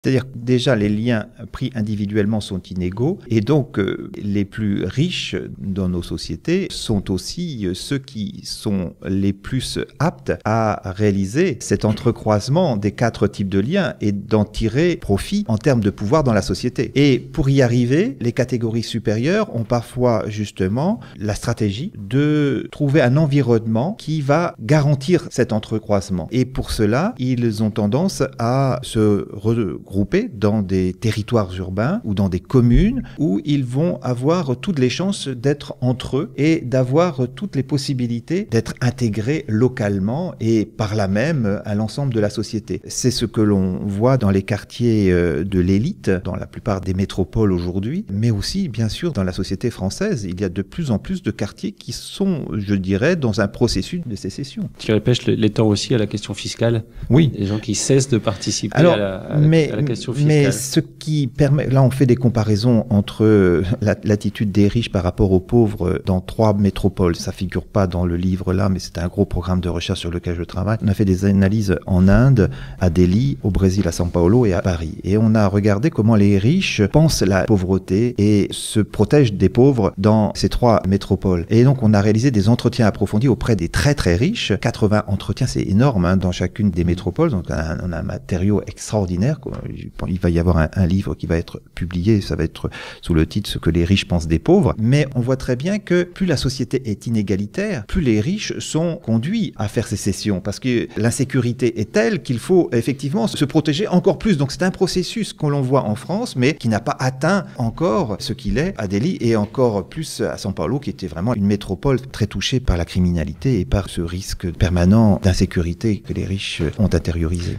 C'est-à-dire que déjà les liens pris individuellement sont inégaux et donc les plus riches dans nos sociétés sont aussi ceux qui sont les plus aptes à réaliser cet entrecroisement des 4 types de liens et d'en tirer profit en termes de pouvoir dans la société. Et pour y arriver, les catégories supérieures ont parfois justement la stratégie de trouver un environnement qui va garantir cet entrecroisement. Et pour cela, ils ont tendance à se regrouper dans des territoires urbains ou dans des communes où ils vont avoir toutes les chances d'être entre eux et d'avoir toutes les possibilités d'être intégrés localement et par là même à l'ensemble de la société. C'est ce que l'on voit dans les quartiers de l'élite, dans la plupart des métropoles aujourd'hui, mais aussi bien sûr dans la société française. Il y a de plus en plus de quartiers qui sont, je dirais, dans un processus de sécession. Thierry Pech l'étend aussi à la question fiscale. Oui. Les gens qui cessent de participer à la question fiscale. Mais ce qui permet, là on fait des comparaisons entre l'attitude des riches par rapport aux pauvres dans 3 métropoles. Ça figure pas dans le livre là, mais c'est un gros programme de recherche sur lequel je travaille. On a fait des analyses en Inde, à Delhi, au Brésil, à São Paulo et à Paris. Et on a regardé comment les riches pensent la pauvreté et se protègent des pauvres dans ces 3 métropoles. Et donc on a réalisé des entretiens approfondis auprès des très très riches. 80 entretiens, c'est énorme hein, dans chacune des métropoles. Donc on a un matériau extraordinaire. Il va y avoir un livre qui va être publié, ça va être sous le titre « Ce que les riches pensent des pauvres ». Mais on voit très bien que plus la société est inégalitaire, plus les riches sont conduits à faire sécession. Parce que l'insécurité est telle qu'il faut effectivement se protéger encore plus. Donc c'est un processus que l'on voit en France, mais qui n'a pas atteint encore ce qu'il est à Delhi et encore plus à São Paulo, qui était vraiment une métropole très touchée par la criminalité et par ce risque permanent d'insécurité que les riches ont intériorisé.